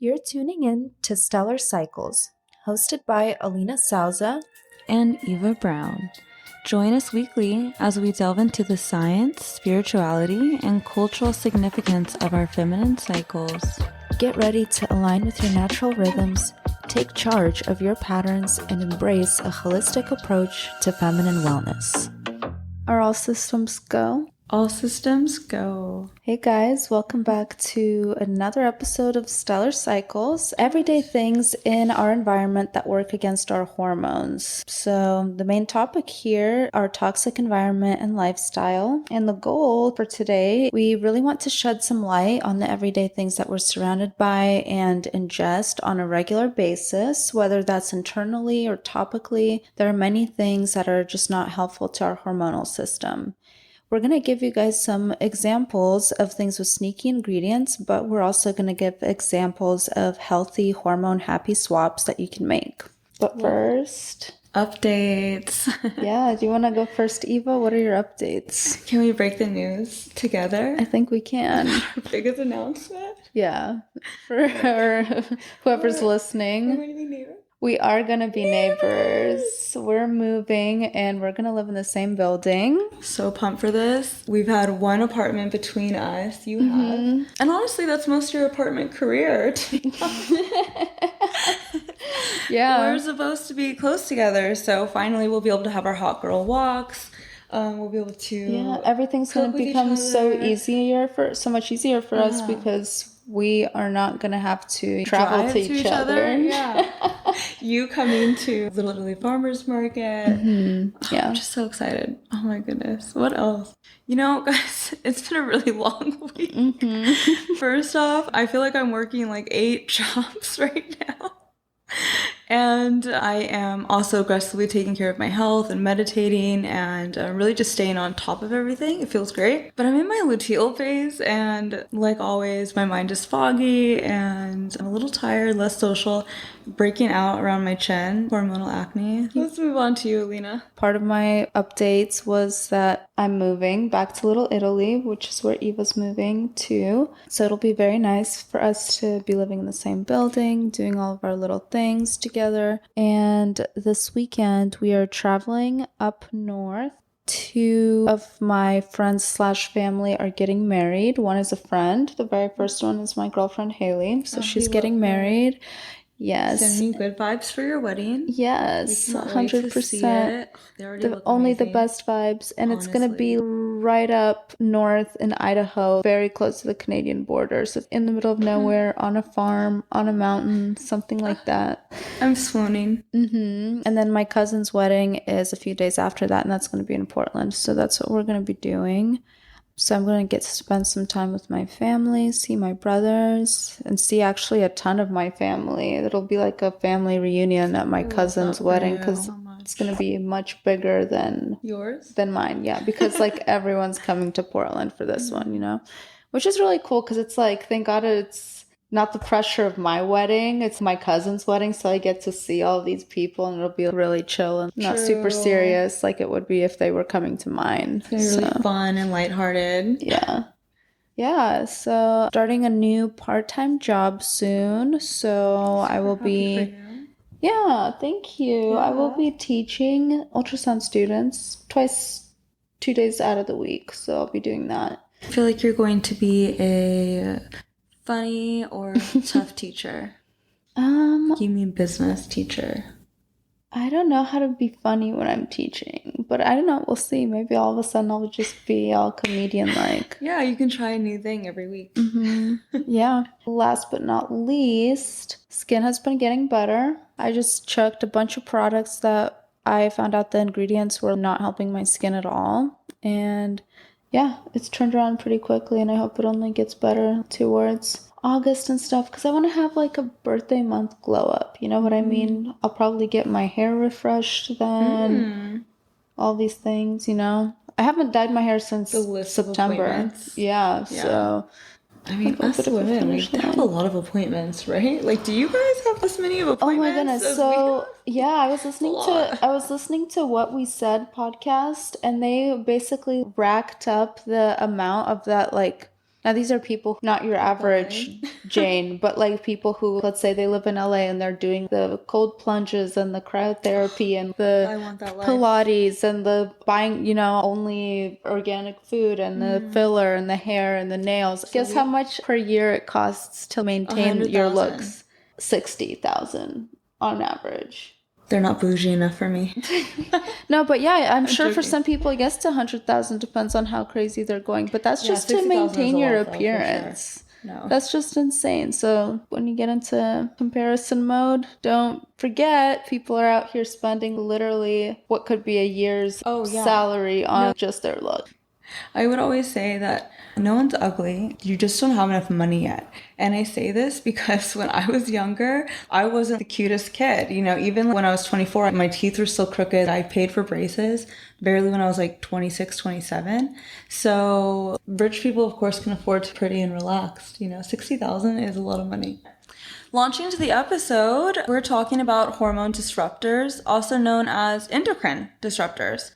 You're tuning in to Stellar Cycles, hosted by Alina Souza and Eva Brown. Join us weekly as we delve into the science, spirituality, and cultural significance of our feminine cycles. Get ready to align with your natural rhythms, take charge of your patterns, and embrace a holistic approach to feminine wellness. Are all systems go? All systems go. Hey guys, welcome back to another episode of Stellar Cycles, everyday things in our environment that work against our hormones. So the main topic here, our toxic environment and lifestyle. And the goal for today, we really want to shed some light on the everyday things that we're surrounded by and ingest on a regular basis, whether that's internally or topically. There are many things that are just not helpful to our hormonal system. We're going to give you guys some examples of things with sneaky ingredients, but we're also going to give examples of healthy hormone-happy swaps that you can make. But first... updates. Yeah, do you want to go first, Eva? What are your updates? Can we break the news together? I think we can. Our biggest announcement? Yeah, for whoever's listening. We're going to be neighbors. We are going to be neighbors. We're moving and we're going to live in the same building. So pumped for this. We've had one apartment between us. You have. And honestly, that's most of your apartment career. Yeah. We're supposed to be close together. So finally we'll be able to have our hot girl walks. We'll be able to... Yeah, everything's going to become so much easier for us because we are not going to have to travel to each other. Yeah. You coming to Little Italy Farmers Market. Yeah. I'm just so excited. Oh my goodness. What else? You know, guys, it's been a really long week. First off, I feel like I'm working like 8 jobs right now. And I am also aggressively taking care of my health and meditating and really just staying on top of everything. It feels great. But I'm in my luteal phase and like always, my mind is foggy and I'm a little tired, less social, breaking out around my chin, hormonal acne. Let's move on to you, Alina. Part of my updates was that I'm moving back to Little Italy, which is where Eva's moving to. So it'll be very nice for us to be living in the same building, doing all of our little things together. And this weekend we are traveling up north. 2 of my friends / family are getting married. One is a friend. The very first one is my girlfriend Haley. So she's getting married. Yes. Send me good vibes for your wedding. Yes, 100%. Only the best vibes. And honestly, it's going to be right up north in Idaho, very close to the Canadian border. So in the middle of nowhere, on a farm, on a mountain, something like that. I'm swooning. And then my cousin's wedding is a few days after that, and that's going to be in Portland. So that's what we're going to be doing. So I'm going to get to spend some time with my family, see my brothers, and see actually a ton of my family. It'll be like a family reunion at my cousin's wedding because it's going to be much bigger than yours, than mine. Yeah, because like everyone's coming to Portland for this one, you know, which is really cool because it's like, thank God it's not the pressure of my wedding. It's my cousin's wedding, so I get to see all these people and it'll be really chill and not super serious like it would be if they were coming to mine. It's really fun and lighthearted. Yeah, so starting a new part-time job soon. So I will be... Yeah, thank you. Yeah. I will be teaching ultrasound students 2 days out of the week. So I'll be doing that. I feel like you're going to be a funny or tough teacher? You mean business teacher? I don't know how to be funny when I'm teaching, but I don't know. We'll see. Maybe all of a sudden I'll just be all comedian-like. Yeah, you can try a new thing every week. Yeah. Last but not least, skin has been getting better. I just chucked a bunch of products that I found out the ingredients were not helping my skin at all. And yeah, it's turned around pretty quickly, and I hope it only gets better towards August and stuff, because I want to have like a birthday month glow up. You know what I mean? I'll probably get my hair refreshed then. All these things, you know. I haven't dyed my hair since September. Yeah, so... I mean, us women, we have a lot of appointments, right? Like, do you guys have this many of appointments? Oh my goodness! So yeah, I was listening to What We Said podcast, and they basically racked up the amount of that like Now, these are people, not your average Jane, but like people who, let's say they live in LA and they're doing the cold plunges and the cryotherapy and the Pilates and the buying, you know, only organic food and the filler and the hair and the nails. So guess how much per year it costs to maintain your looks? 60,000 on average. They're not bougie enough for me. No, but yeah, I'm sure for some people, I guess it's 100,000, depends on how crazy they're going. But that's just to maintain your appearance. Though, no. That's just insane. So when you get into comparison mode, don't forget people are out here spending literally what could be a year's salary on just their look. I would always say that no one's ugly. You just don't have enough money yet. And I say this because when I was younger, I wasn't the cutest kid. You know, even when I was 24, my teeth were still crooked. I paid for braces barely when I was like 26, 27. So rich people, of course, can afford to be pretty and relaxed. You know, 60,000 is a lot of money. Launching into the episode, we're talking about hormone disruptors, also known as endocrine disruptors.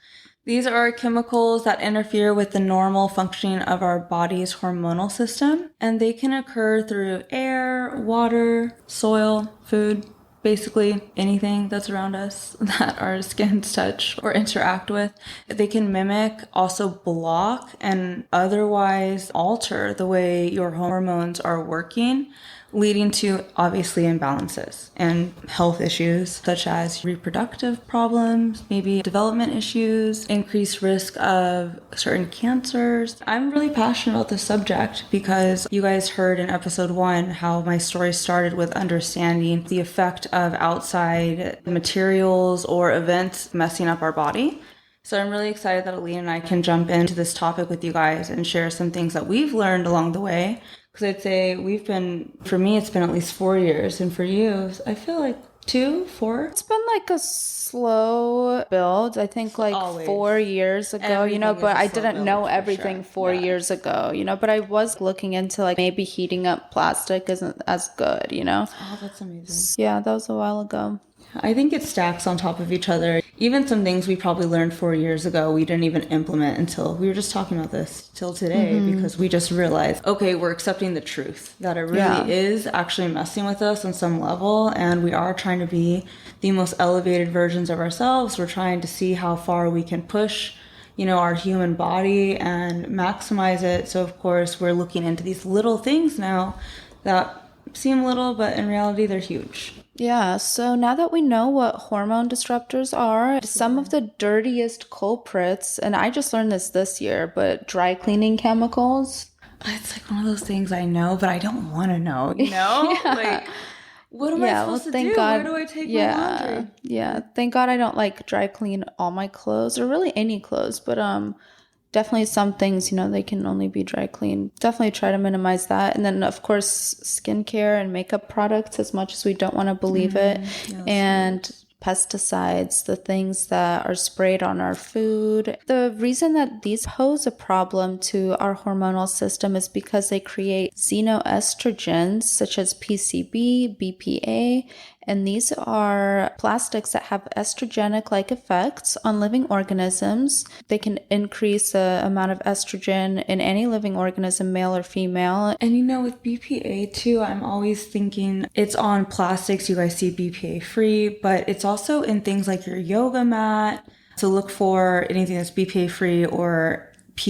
These are chemicals that interfere with the normal functioning of our body's hormonal system, and they can occur through air, water, soil, food, basically anything that's around us that our skins touch or interact with. They can mimic, also block, and otherwise alter the way your hormones are working, leading to obviously imbalances and health issues such as reproductive problems, maybe development issues, increased risk of certain cancers. I'm really passionate about this subject because you guys heard in episode 1 how my story started with understanding the effect of outside materials or events messing up our body. So I'm really excited that Aline and I can jump into this topic with you guys and share some things that we've learned along the way. Because I'd say for me, it's been at least 4 years. And for you, I feel like 2, 4? It's been like a slow build. I think like always. 4 years ago, everything, you know, but I didn't know everything 4 years ago, you know, but I was looking into like maybe heating up plastic isn't as good, you know? Oh, that's amazing. Yeah, that was a while ago. I think it stacks on top of each other. Even some things we probably learned 4 years ago, we didn't even implement until we were just talking about this till today because we just realized, okay, we're accepting the truth that it really is actually messing with us on some level. And we are trying to be the most elevated versions of ourselves. We're trying to see how far we can push, you know, our human body and maximize it. So of course, we're looking into these little things now that seem little, but in reality, they're huge. Yeah, so now that we know what hormone disruptors are, some of the dirtiest culprits, and I just learned this year, but dry cleaning chemicals. It's like one of those things I know, but I don't want to know, you know? Like, what am I supposed to do? God, where do I take my laundry? Yeah, thank God I don't like dry clean all my clothes, or really any clothes, but definitely some things, you know, they can only be dry clean. Definitely try to minimize that. And then, of course, skincare and makeup products as much as we don't want to believe it. Yeah, and pesticides, the things that are sprayed on our food. The reason that these pose a problem to our hormonal system is because they create xenoestrogens such as PCB, BPA, and these are plastics that have estrogenic-like effects on living organisms. They can increase the amount of estrogen in any living organism, male or female. And you know, with BPA too, I'm always thinking it's on plastics. You guys see BPA free, but it's also in things like your yoga mat. So look for anything that's BPA free or I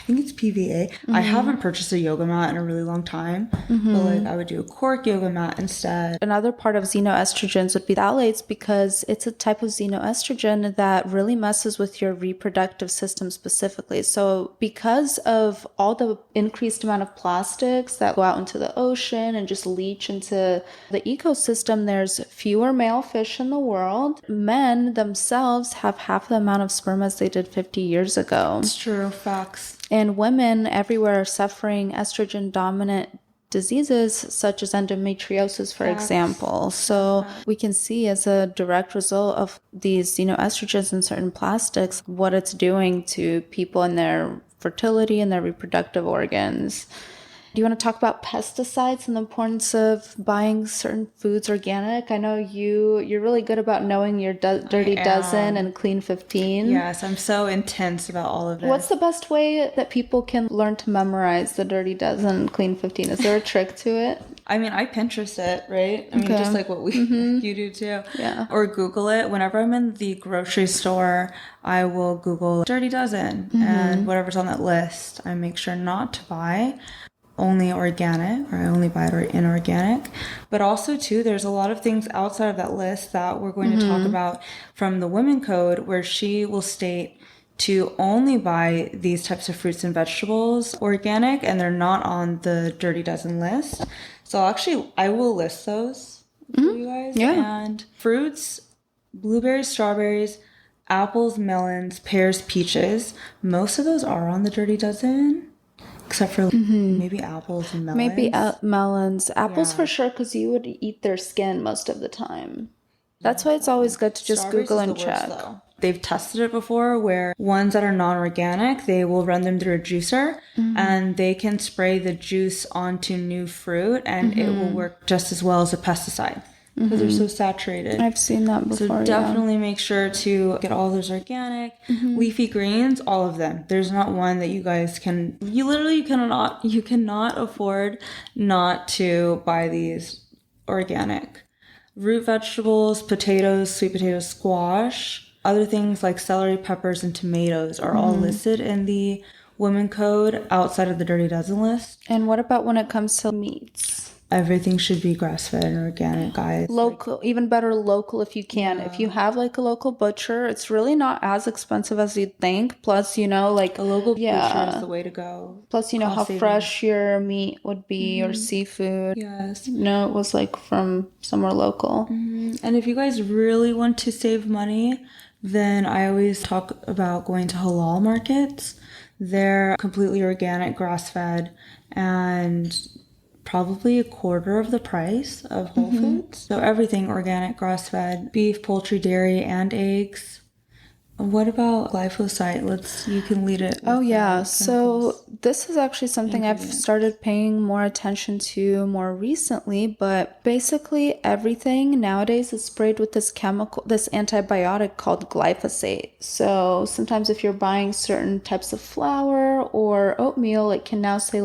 think it's PVA. I haven't purchased a yoga mat in a really long time, but like I would do a cork yoga mat instead. Another part of xenoestrogens would be phthalates because it's a type of xenoestrogen that really messes with your reproductive system specifically. So because of all the increased amount of plastics that go out into the ocean and just leach into the ecosystem, there's fewer male fish in the world. Men themselves have half the amount of sperm as they did 50 years ago. It's true. Facts. And women everywhere are suffering estrogen dominant diseases such as endometriosis, for example. So we can see as a direct result of these, you know, estrogens in certain plastics, what it's doing to people and their fertility and their reproductive organs. Do you want to talk about pesticides and the importance of buying certain foods organic? I know you're really good about knowing your dirty dozen and clean 15. Yes, I'm so intense about all of this. What's the best way that people can learn to memorize the dirty dozen and clean 15? Is there a trick to it? I mean, I Pinterest it, right? I mean, just like what you do too. Yeah. Or Google it. Whenever I'm in the grocery store, I will Google dirty dozen and whatever's on that list. I make sure not to buy only organic, or I only buy it inorganic. But also too, there's a lot of things outside of that list that we're going to talk about from the Women Code, where she will state to only buy these types of fruits and vegetables organic, and they're not on the dirty dozen list. So actually, I will list those for you guys. Yeah. And fruits, blueberries, strawberries, apples, melons, pears, peaches. Most of those are on the dirty dozen. Except for maybe apples and melons. Maybe melons. Apples for sure, because you would eat their skin most of the time. That's why it's always good to just Google and check. They've tested it before where ones that are non-organic, they will run them through a juicer and they can spray the juice onto new fruit and it will work just as well as a pesticide. Because they're so saturated. I've seen that before. So definitely make sure to get all those organic. Leafy greens, all of them. There's not one that you guys can, you cannot afford not to buy these organic. Root vegetables, potatoes, sweet potatoes, squash, other things like celery, peppers, and tomatoes are all listed in the Women Code outside of the Dirty Dozen list. And what about when it comes to meats? Everything should be grass-fed and organic, guys. Local, even better local if you can. Yeah. If you have like a local butcher, it's really not as expensive as you'd think. Plus, like a local butcher is the way to go. Plus, how fresh your meat would be or seafood. Yes. It was like from somewhere local. And if you guys really want to save money, then I always talk about going to halal markets. They're completely organic, grass-fed, and probably a quarter of the price of Whole Foods. So everything organic, grass-fed, beef, poultry, dairy, and eggs. What about glyphosate? You can lead it. Oh yeah. So this is actually something I've started paying more attention to more recently, but basically everything nowadays is sprayed with this antibiotic called glyphosate. So sometimes if you're buying certain types of flour or oatmeal, it can now say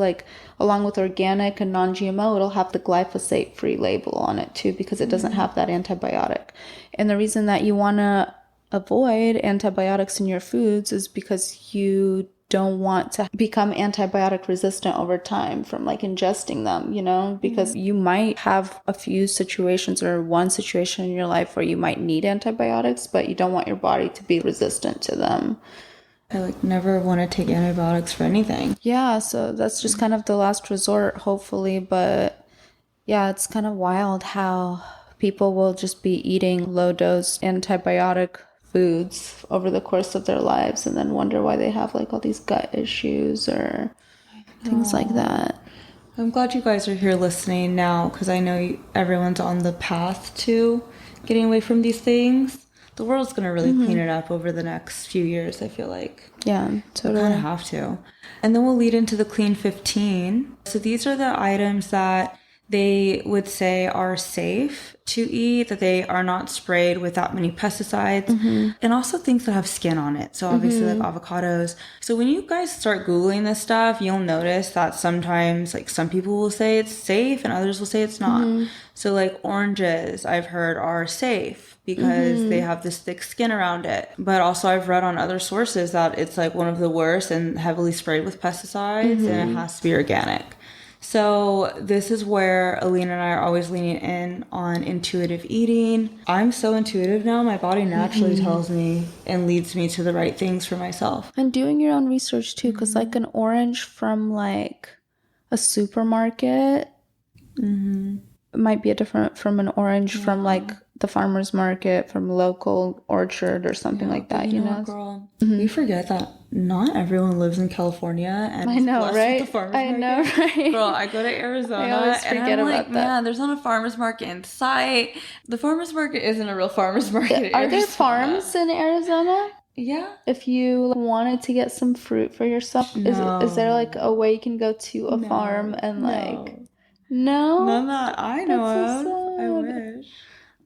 along with organic and non-GMO, it'll have the glyphosate-free label on it too, because it doesn't have that antibiotic. And the reason that you want to avoid antibiotics in your foods is because you don't want to become antibiotic resistant over time from ingesting them, because you might have a few situations or one situation in your life where you might need antibiotics, but you don't want your body to be resistant to them. I never want to take antibiotics for anything. Yeah, so that's just kind of the last resort, hopefully. But yeah, it's kind of wild how people will just be eating low-dose antibiotic foods over the course of their lives and then wonder why they have all these gut issues or things like that. I'm glad you guys are here listening now, because I know everyone's on the path to getting away from these things. The world's going to really clean it up over the next few years, I feel like. Yeah, totally. We kind of have to. And then we'll lead into the Clean 15. So these are the items that they would say are safe to eat, that they are not sprayed with that many pesticides, and also things that have skin on it. So obviously avocados. So when you guys start Googling this stuff, you'll notice that sometimes some people will say it's safe and others will say it's not. So oranges, I've heard, are safe because they have this thick skin around it. But also I've read on other sources that it's one of the worst and heavily sprayed with pesticides and it has to be organic. So this is where Alina and I are always leaning in on intuitive eating. I'm so intuitive now. My body naturally tells me and leads me to the right things for myself. And doing your own research too, because an orange from a supermarket might be different from an orange from the farmer's market, from local orchard or something like that, Girl, we forget that not everyone lives in California and I know, right? With the farmer's market. Right? Girl, I go to Arizona I always forget about that. Man, there's not a farmer's market in sight. The farmer's market isn't a real farmer's market in Are Arizona. there farms in Arizona? Yeah. If you wanted to get some fruit for yourself, is there like a No. way you can go to a farm No. and like, No. no? None that I know That's so of. I sad. wish.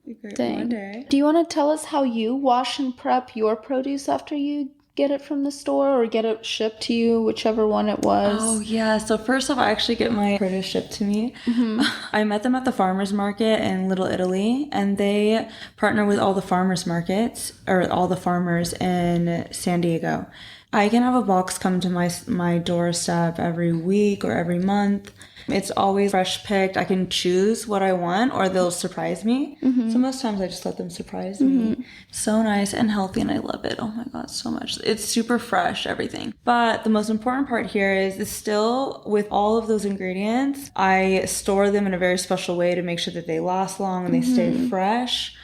Be great one Dang. day. Do you want to tell us how you wash and prep your produce after you get it from the store or get it shipped to you, whichever one it Oh, was? yeah. So first off, I actually get my produce shipped to me. Mm-hmm. I met them at the farmers market in Little Italy, and they partner with all the farmers markets or all the farmers in San Diego. I can have a box come to my doorstep every week or every month. It's always fresh picked. I can choose what I want, or they'll surprise me. So Mm-hmm. most times I just let them surprise me. Mm-hmm. So nice and healthy, and I love it. Oh my God, so much. It's super fresh, everything. But the most important part here is still with all of those ingredients, I store them in a very special way to make sure that they last long and they stay Mm-hmm. fresh.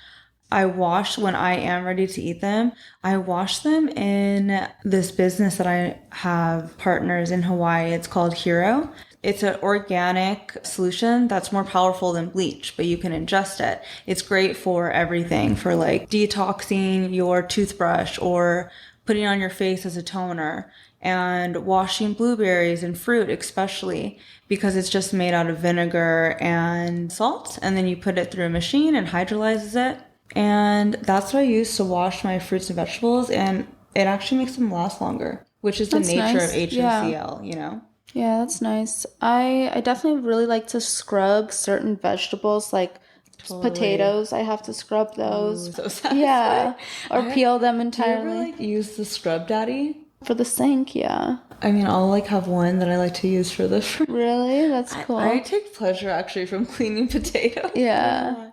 I wash when I am ready to eat them. I wash them in this business that I have partners in Hawaii. It's called Hero. It's an organic solution that's more powerful than bleach, but you can ingest it. It's great for everything, for like detoxing your toothbrush or putting on your face as a toner and washing blueberries and fruit, especially because it's just made out of vinegar and salt. And then you put it through a machine and hydrolyzes it. And that's what I use to wash my fruits and vegetables. And it actually makes them last longer, which is the That's nature of nice. Yeah. HMCl, you know? Yeah, that's nice. I definitely really like to scrub certain vegetables like Totally. potatoes. I have to scrub Ooh, those. so satisfying. Yeah, or peel them Do you ever entirely like use the scrub daddy? for the sink. Yeah. I mean, I'll like have one that I like to use for the. Really? That's I cool. take pleasure actually from cleaning potatoes. I don't know Yeah. why.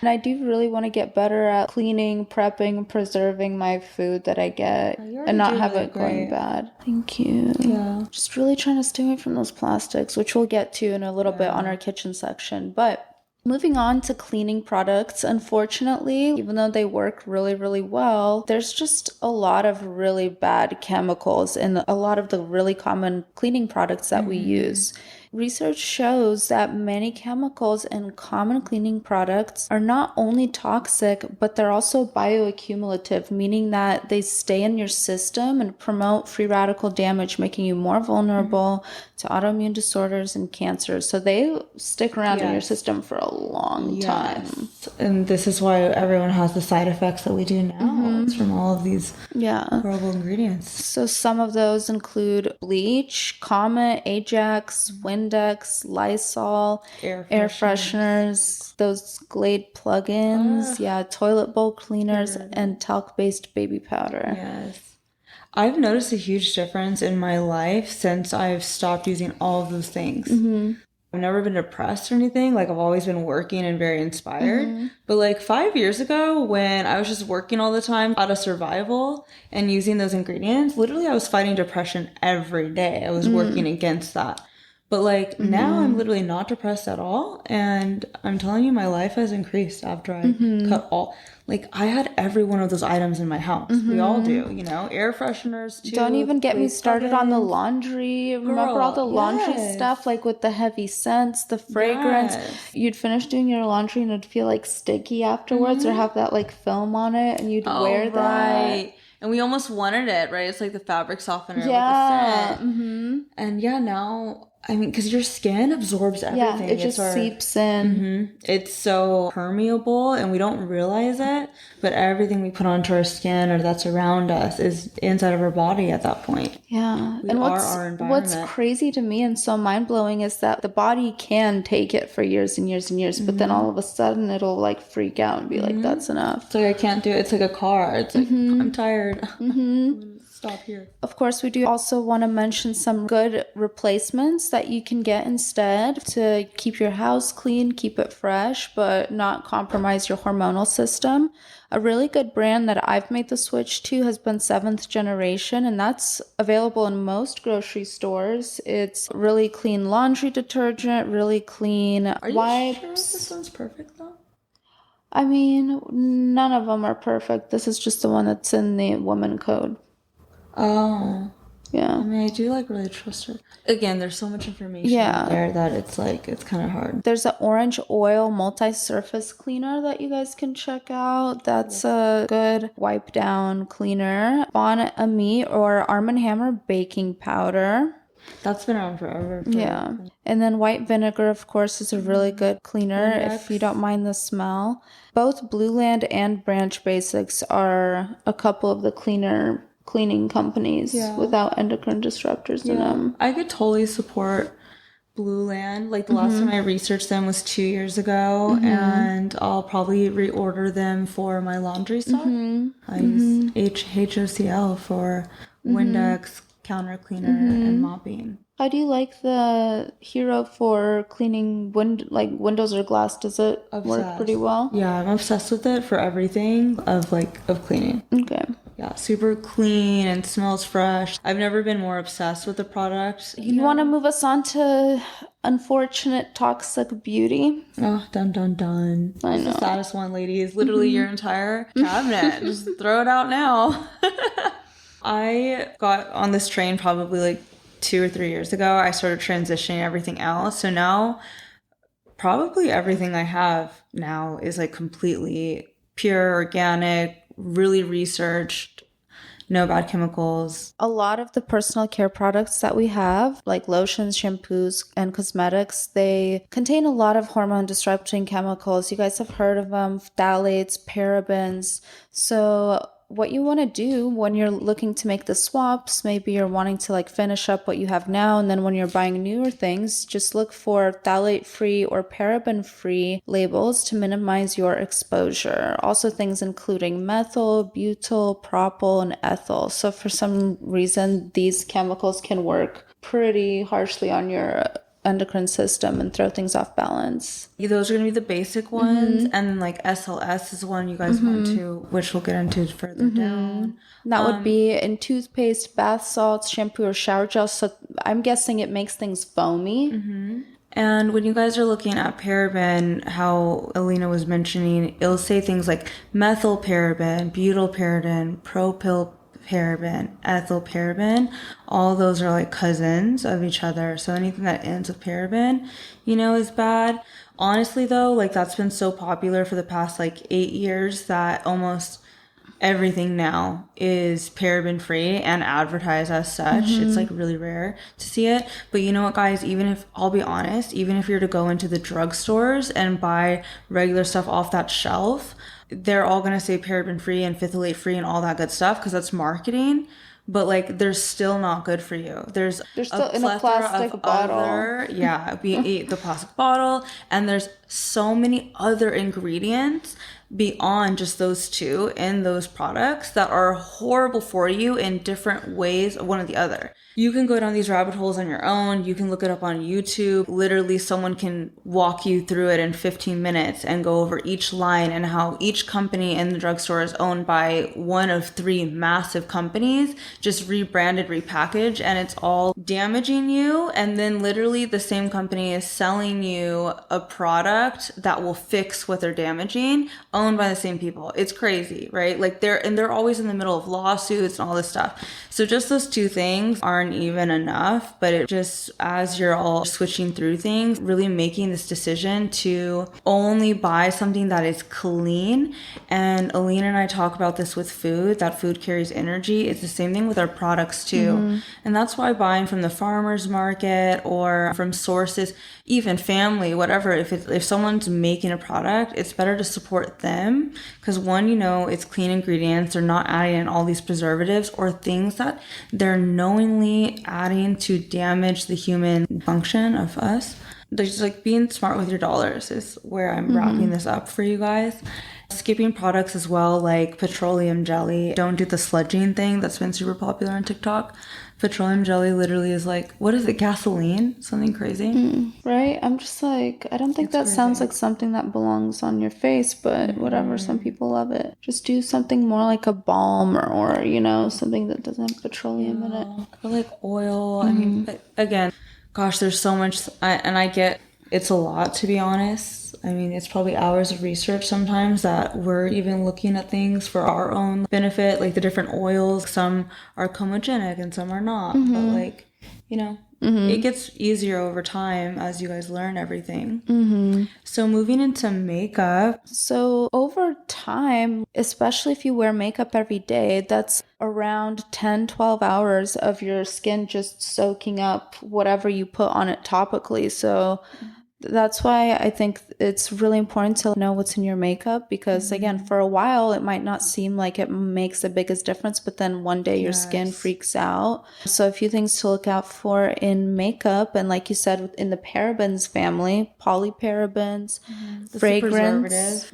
And I do really want to get better at cleaning, prepping, preserving my food that I get You and already not do have really it going great. bad. Thank you. Yeah. Just really trying to stay away from those plastics, which we'll get to in a little bit on Yeah. our kitchen section. But moving on to cleaning products, unfortunately, even though they work really, really well, there's just a lot of really bad chemicals in a lot of the really common cleaning products that we use. Research shows that many chemicals in common cleaning products are not only toxic, but they're also bioaccumulative, meaning that they stay in your system and promote free radical damage, making you more vulnerable to autoimmune disorders and cancers. So they stick around in your Yes. system for a long time. Yes. And this is why everyone has the side effects that we do now. It's from all of these Yeah. horrible ingredients. So some of those include bleach, Comet, Ajax, Windex, Lysol, Air air fresheners. fresheners, those Glade plugins, yeah, toilet bowl cleaners, Get rid of and it. talc-based baby powder. Yes. I've noticed a huge difference in my life since I've stopped using all of those things. I've never been depressed or anything. Like, I've always been working and very inspired. But like 5 years ago, when I was just working all the time out of survival and using those ingredients, literally I was fighting depression every day. I was working against that. But like now I'm literally not depressed at all. And I'm telling you, my life has increased after I cut all. Like, I had every one of those items in my house. We all do, you know, air fresheners too. Don't even get me Glade started on the plugins. laundry. Remember all the Girl, laundry yes. stuff, like with the heavy scents, the fragrance? Yes. You'd finish doing your laundry and it'd feel like sticky afterwards or have that like film on it and you'd wear that. Right. And we almost wanted it, right? It's like the fabric softener with the Yeah. scent. And yeah, now, I mean, because your skin absorbs Yeah, everything. it just seeps in. It's so permeable and we don't realize it, but everything we put onto our skin or that's around us is inside of our body at that point. Yeah. We And are our what's environment. crazy to me and so mind-blowing is that the body can take it for years and years and years, but then all of a sudden it'll like freak out and be like, that's enough. It's like I can't do it. It's like a car. It's like, I'm tired. Stop here. Of course, we do also want to mention some good replacements that you can get instead to keep your house clean, keep it fresh, but not compromise your hormonal system. A really good brand that I've made the switch to has been Seventh Generation, and that's available in most grocery stores. It's really clean laundry detergent, really clean Are you wipes. sure this one's perfect though? I mean, none of them are perfect. This is just the one that's in the woman code. Oh. Yeah. I mean, I do like really trust her. Again, there's so much information out there that it's like, it's kind of hard. There's an orange oil multi-surface cleaner that you guys can check out. That's a good wipe down cleaner. Bon Ami or Arm & Hammer baking powder. That's been around forever. Yeah. And then white vinegar, of course, is a really good cleaner if you don't mind the smell. Both Blueland and Branch Basics are a couple of the cleaning companies without endocrine disruptors in them. I could totally support Blueland. Like the last time I researched them was 2 years ago, and I'll probably reorder them for my laundry stuff. I use HOCL for Windex, counter cleaner, and mopping. How do you like the Hero for cleaning windows or glass? Does it work pretty well? Yeah, I'm obsessed with it for everything of cleaning. Okay. Yeah, super clean and smells fresh. I've never been more obsessed with the product. You want to move us on to unfortunate toxic beauty? Oh, dun dun dun. I know. The saddest one, ladies. Literally your entire cabinet. Just throw it out now. I got on this train probably like 2 or 3 years ago. I started transitioning everything else. So now probably everything I have now is like completely pure, organic, really researched, no bad chemicals. A lot of the personal care products that we have, like lotions, shampoos, and cosmetics, they contain a lot of hormone disrupting chemicals. You guys have heard of them, phthalates, parabens. So what you want to do when you're looking to make the swaps, maybe you're wanting to like finish up what you have now, and then when you're buying newer things, just look for phthalate-free or paraben-free labels to minimize your exposure. Also things including methyl, butyl, propyl, and ethyl. So for some reason, these chemicals can work pretty harshly on your endocrine system and throw things off balance. Those are going to be the basic ones. And then like SLS is one you guys want to, which we'll get into further down. That would be in toothpaste, bath salts, shampoo, or shower gel. So I'm guessing it makes things foamy. And when you guys are looking at paraben, how Alina was mentioning, it'll say things like methyl paraben, butyl paraben, propyl paraben, ethyl paraben. All those are like cousins of each other. So anything that ends with paraben, is bad. Honestly though, like that's been so popular for the past like 8 years that almost everything now is paraben free and advertised as such. It's like really rare to see it. But you know what, guys, I'll be honest, even if you're to go into the drugstores and buy regular stuff off that shelf, they're all going to say paraben free and phthalate free and all that good stuff because that's marketing. But like, they're still not good for you. They're still in a plastic bottle. The plastic bottle. And there's so many other ingredients beyond just those two in those products that are horrible for you in different ways, one or the other. You can go down these rabbit holes on your own. You can look it up on YouTube. Literally, someone can walk you through it in 15 minutes and go over each line and how each company in the drugstore is owned by one of 3 massive companies, just rebranded, repackaged, and it's all damaging you. And then literally the same company is selling you a product that will fix what they're damaging, owned by the same people. It's crazy, right? Like they're always in the middle of lawsuits and all this stuff. So just those 2 things aren't even enough, but it just, as you're all switching through things, really making this decision to only buy something that is clean. And Alina and I talk about this with food, that food carries energy. It's the same thing with our products too. And that's why buying from the farmer's market or from sources, even family, whatever, if someone's making a product, it's better to support them because one, it's clean ingredients. They're not adding in all these preservatives or things that they're knowingly adding to damage the human function of us. Just like being smart with your dollars is where I'm wrapping this up for you guys. Skipping products as well, like petroleum jelly. Don't do the sludging thing that's been super popular on TikTok. Petroleum jelly literally is like, what is it, gasoline? Something crazy. Right? I'm just like, I don't think that sounds like something that belongs on your face, but whatever, some people love it. Just do something more like a balm or something that doesn't have petroleum in it. Or like oil. I mean, but again, gosh, there's so much, and I get it's a lot, to be honest. I mean, it's probably hours of research sometimes that we're even looking at things for our own benefit, like the different oils. Some are comogenic and some are not. But like, you know, it gets easier over time as you guys learn everything. So moving into makeup. So over time, especially if you wear makeup every day, that's around 10, 12 hours of your skin just soaking up whatever you put on it topically. So that's why I think it's really important to know what's in your makeup because, again, for a while, it might not seem like it makes the biggest difference, but then one day your skin freaks out. So a few things to look out for in makeup. And like you said, in the parabens family, polyparabens, fragrance.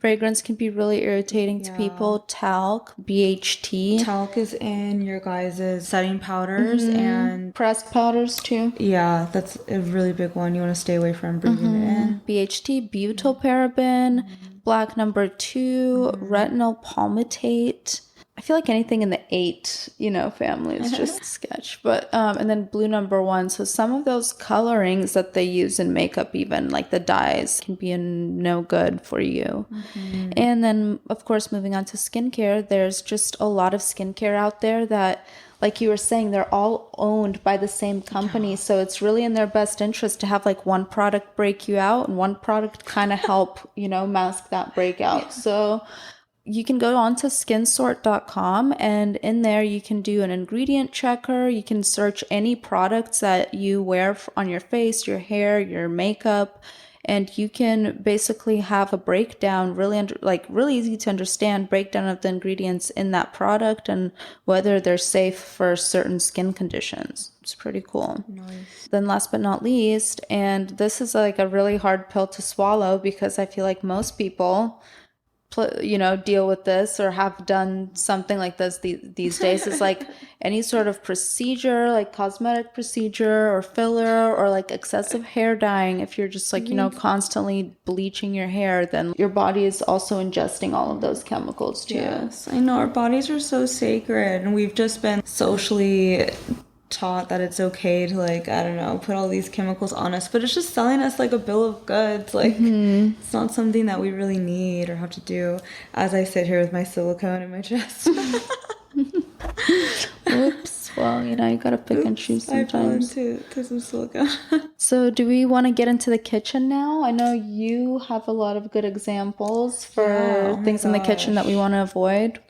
Fragrance can be really irritating to people. Talc, BHT. Talc is in your guys' setting powders and pressed powders too. Yeah, that's a really big one. You want to stay away from breathing it in. BHT, butylparaben, black number 2, retinol palmitate. I feel like anything in the 8, family is just sketch. But, and then blue number 1. So some of those colorings that they use in makeup, even like the dyes, can be no good for you. And then, of course, moving on to skincare, there's just a lot of skincare out there that, like you were saying, they're all owned by the same company. So it's really in their best interest to have like one product break you out and one product kind of help, mask that breakout. So you can go on to skinsort.com and in there you can do an ingredient checker. You can search any products that you wear on your face, your hair, your makeup. And you can basically have a breakdown, really easy to understand breakdown of the ingredients in that product and whether they're safe for certain skin conditions. It's pretty cool. Nice. Then last but not least, and this is like a really hard pill to swallow because I feel like most people deal with this or have done something like this these days is like any sort of procedure, like cosmetic procedure or filler or like excessive hair dyeing. If you're just like, constantly bleaching your hair, then your body is also ingesting all of those chemicals too. Yes, I know our bodies are so sacred and we've just been socially taught that it's okay to put all these chemicals on us, but it's just selling us like a bill of goods. It's not something that we really need or have to do as I sit here with my silicone in my chest. Oops. Well, you gotta pick and choose sometimes. I fell into some silicone. So do we want to get into the kitchen now? I know you have a lot of good examples for things in the kitchen that we want to avoid.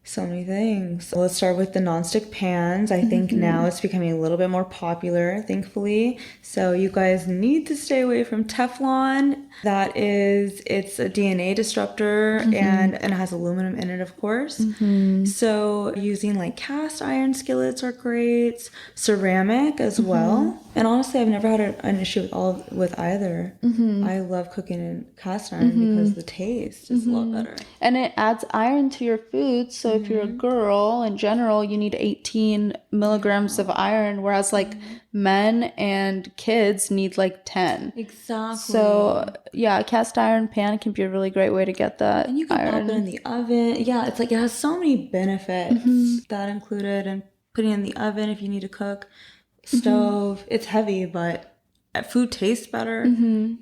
So many things. So let's start with the nonstick pans. I think now it's becoming a little bit more popular, thankfully. So you guys need to stay away from Teflon. It's a DNA disruptor and it has aluminum in it, of course. So using like cast iron skillets are great. Ceramic as well. And honestly, I've never had an issue with either. I love cooking in cast iron because the taste is a lot better. And it adds iron to your food. So if you're a girl, in general, you need 18 milligrams of iron, whereas like men and kids need like 10. Exactly. So yeah, a cast iron pan can be a really great way to get that and you can iron. pop it in the oven. Yeah, it's like it has so many benefits that included, and putting it in the oven if you need to cook. Stove, it's heavy, but food tastes better.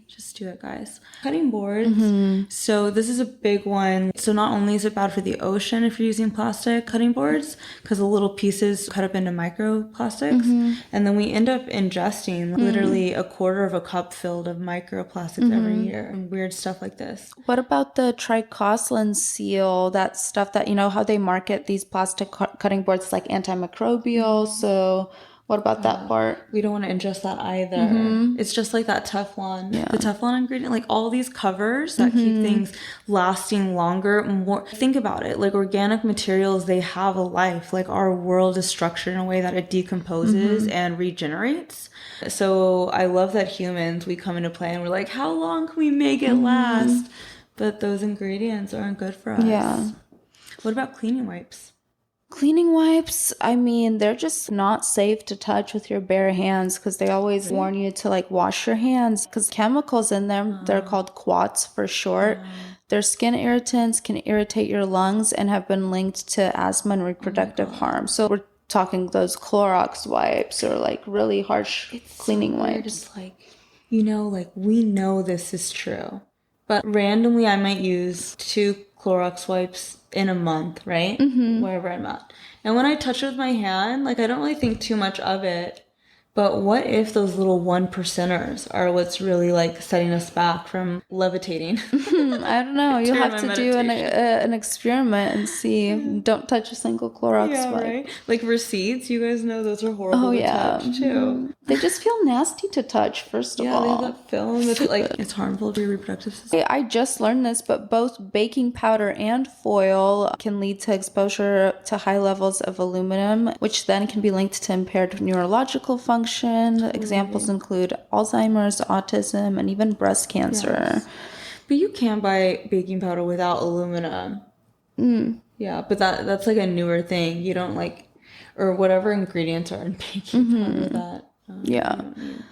Just do it, guys. Cutting boards. So this is a big one. So not only is it bad for the ocean if you're using plastic cutting boards, because the little pieces cut up into microplastics, and then we end up ingesting literally a quarter of a cup filled of microplastics every year and weird stuff like this. What about the triclosan seal? That stuff that, how they market these plastic cutting boards like antimicrobial. So what about that part? We don't want to ingest that either. It's just like that Teflon. The Teflon ingredient, like all these covers that keep things lasting longer. More. Think about it. Like organic materials, they have a life. Like our world is structured in a way that it decomposes and regenerates. So I love that humans, we come into play and we're like, how long can we make it last? But those ingredients aren't good for us. Yeah. What about cleaning wipes? Cleaning wipes, I mean, they're just not safe to touch with your bare hands because they always warn you to like wash your hands because chemicals in them, they're called quats for short. Their skin irritants can irritate your lungs and have been linked to asthma and reproductive harm. So we're talking those Clorox wipes or like really harsh cleaning wipes. It's like, like we know this is true, but randomly I might use 2 Clorox wipes in a month, right? Wherever I'm at. And when I touch it with my hand, like I don't really think too much of it. But what if those little 1%ers are what's really like setting us back from levitating? I don't know. You'll have to do an experiment and see. Don't touch a single Clorox wipe. Right? Like receipts, you guys know those are horrible to touch too. They just feel nasty to touch, first of all. Yeah, they have that film that's like, it's harmful to your reproductive system. I just learned this, but both baking powder and foil can lead to exposure to high levels of aluminum, which then can be linked to impaired neurological function. Examples include Alzheimer's, autism, and even breast cancer. Yes. But you can buy baking powder without aluminum. Yeah, but that's like a newer thing. You don't like, or whatever ingredients are in baking powder that you don't need.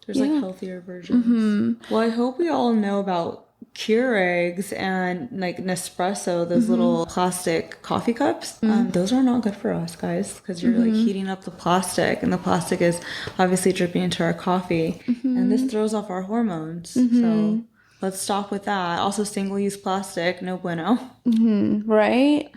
There's like healthier versions. Well, I hope we all know about Keurigs and like Nespresso, those little plastic coffee cups. Those are not good for us, guys, because you're like heating up the plastic, and the plastic is obviously dripping into our coffee, and this throws off our hormones. So let's stop with that. Also, single-use plastic, no bueno. Right?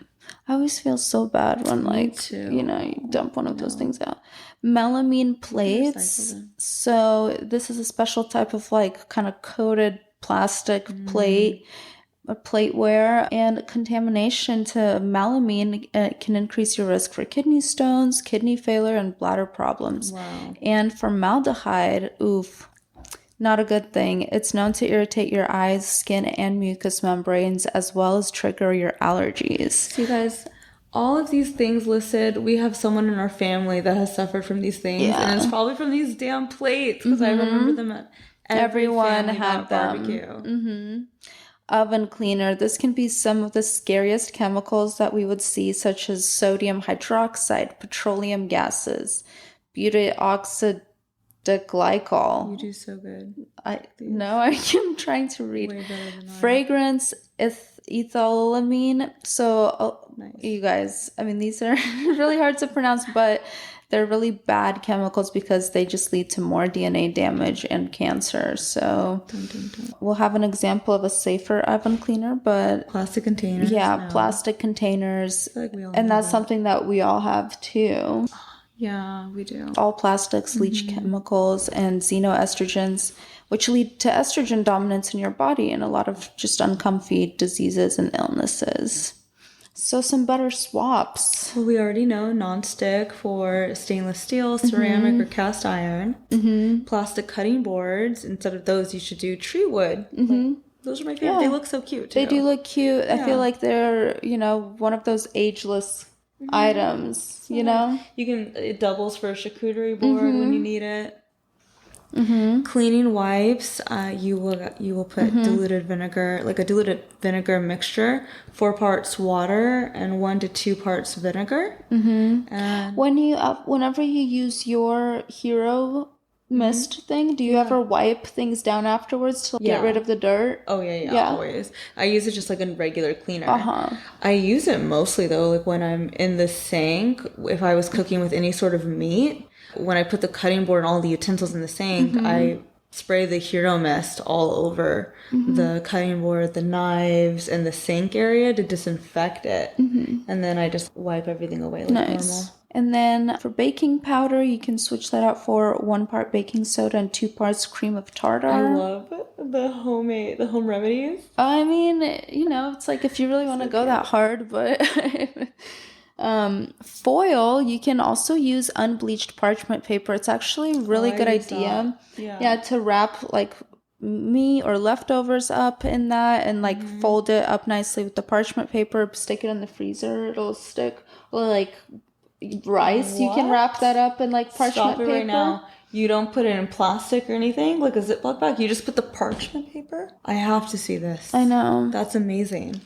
I always feel so bad when you dump one of those things out. Melamine plates. So this is a special type of like kind of coated plastic plate or plateware, and contamination to melamine can increase your risk for kidney stones, kidney failure, and bladder problems. And formaldehyde, not a good thing. It's known to irritate your eyes, skin, and mucous membranes, as well as trigger your allergies. So you guys, all of these things listed, we have someone in our family that has suffered from these things, and it's probably from these damn plates, because I remember them at everyone had them. Oven cleaner. This can be some of the scariest chemicals that we would see, such as sodium hydroxide, petroleum gases, butyrate glycol. You do so good. I'm trying to read. Way better than Fragrance, ethylamine. So, nice. You guys, I mean, these are really hard to pronounce, but they're really bad chemicals because they just lead to more DNA damage and cancer. So we'll have an example of a safer oven cleaner, but plastic containers. Yeah, plastic containers. I feel like we all and that's something that we all have too. Yeah, we do. All plastics leach chemicals and xenoestrogens, which lead to estrogen dominance in your body and a lot of just uncomfy diseases and illnesses. So some better swaps. Well, we already know nonstick for stainless steel, ceramic, or cast iron. Plastic cutting boards. Instead of those, you should do tree wood. Like, those are my favorite. Yeah. They look so cute, too. They do look cute. Yeah. I feel like they're, one of those ageless items, you know? It doubles for a charcuterie board when you need it. Cleaning wipes, you will put diluted vinegar, like a diluted vinegar mixture, 4 parts water and 1 to 2 parts vinegar. And whenever you use your hero mist thing, do you ever wipe things down afterwards to get rid of the dirt? Oh yeah, always. I use it just like a regular cleaner. I use it mostly though, like when I'm in the sink, if I was cooking with any sort of meat. When I put the cutting board and all the utensils in the sink, I spray the hero mist all over the cutting board, the knives, and the sink area to disinfect it. And then I just wipe everything away like normal. And then for baking powder, you can switch that out for 1 part baking soda and 2 parts cream of tartar. I love the home remedies. I mean, it's like if you really want to go that hard, but... foil, you can also use unbleached parchment paper. It's actually a really good idea. To wrap like meat or leftovers up in that and like fold it up nicely with the parchment paper, stick it in the freezer, it'll stick. Or like rice, you can wrap that up in like parchment paper. Right now. You don't put it in plastic or anything, like a Ziploc bag. You just put the parchment paper. I have to see this. I know. That's amazing.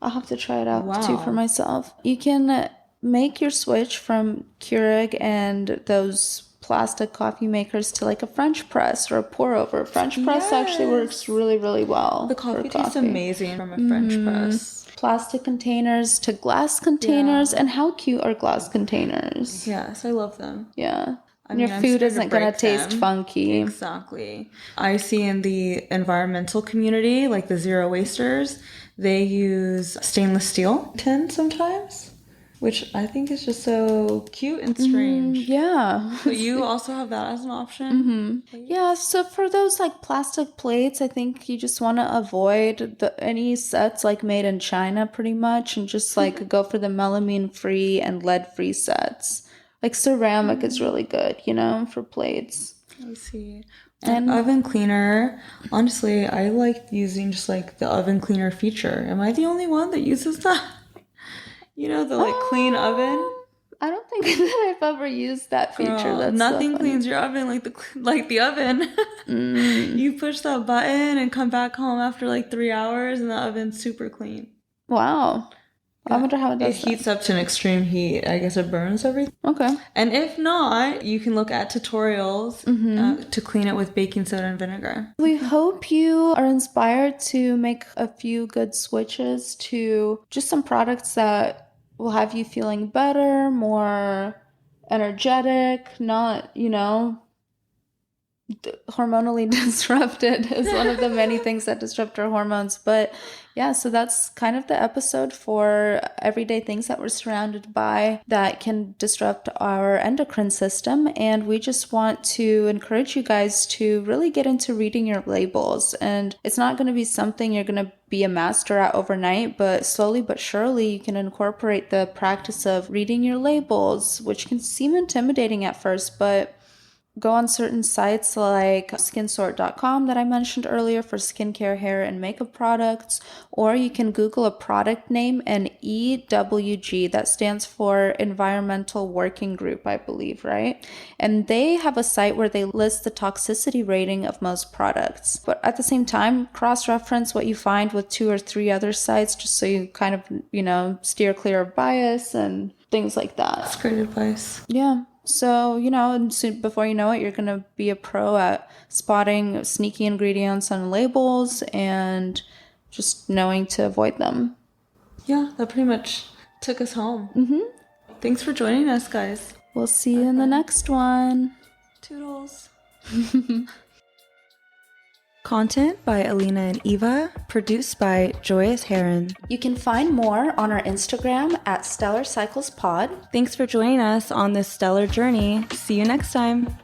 I'll have to try it out too for myself. You can make your switch from Keurig and those plastic coffee makers to like a French press or a pour over. French press actually works really, really well. The coffee tastes amazing from a French press. Plastic containers to glass containers. And how cute are glass containers? Yes, I love them. Yeah. I Your mean, I'm food scared isn't going to taste them. funky. Exactly. I see in the environmental community, like the zero wasters, they use stainless steel tin sometimes, which I think is just so cute and strange. Yeah. But you also have that as an option? Yeah, so for those like plastic plates, I think you just want to avoid any sets like made in China pretty much and just like go for the melamine free and lead free sets. Like ceramic is really good, you know, for plates. I see. And oven cleaner, honestly, I like using just like the oven cleaner feature. Am I the only one that uses that? You know, the like clean oven? I don't think that I've ever used that feature. Girl, That's nothing so funny. cleans your oven like the oven. You push that button and come back home after like 3 hours and the oven's super clean. Wow. I wonder how it does It heats up to an extreme heat. I guess it burns everything. Okay. And if not, you can look at tutorials to clean it with baking soda and vinegar. We hope you are inspired to make a few good switches to just some products that will have you feeling better, more energetic, not, you know, hormonally disrupted is one of the many things that disrupt our hormones. But yeah, so that's kind of the episode for everyday things that we're surrounded by that can disrupt our endocrine system. And we just want to encourage you guys to really get into reading your labels. And it's not going to be something you're going to be a master at overnight, but slowly but surely you can incorporate the practice of reading your labels, which can seem intimidating at first, but go on certain sites like skinsort.com that I mentioned earlier for skincare, hair, and makeup products, or you can Google a product name and EWG, that stands for Environmental Working Group, I believe, right? And they have a site where they list the toxicity rating of most products. But at the same time, cross-reference what you find with 2 or 3 other sites just so you kind of, you know, steer clear of bias and things like that. That's great advice. Yeah. So, you know, and soon, before you know it, you're going to be a pro at spotting sneaky ingredients on labels and just knowing to avoid them. Yeah, that pretty much took us home. Thanks for joining us, guys. We'll see you in the next one. Toodles. Content by Alina and Eva, produced by Joyous Heron. You can find more on our Instagram at Stellar Cycles Pod. Thanks for joining us on this stellar journey. See you next time.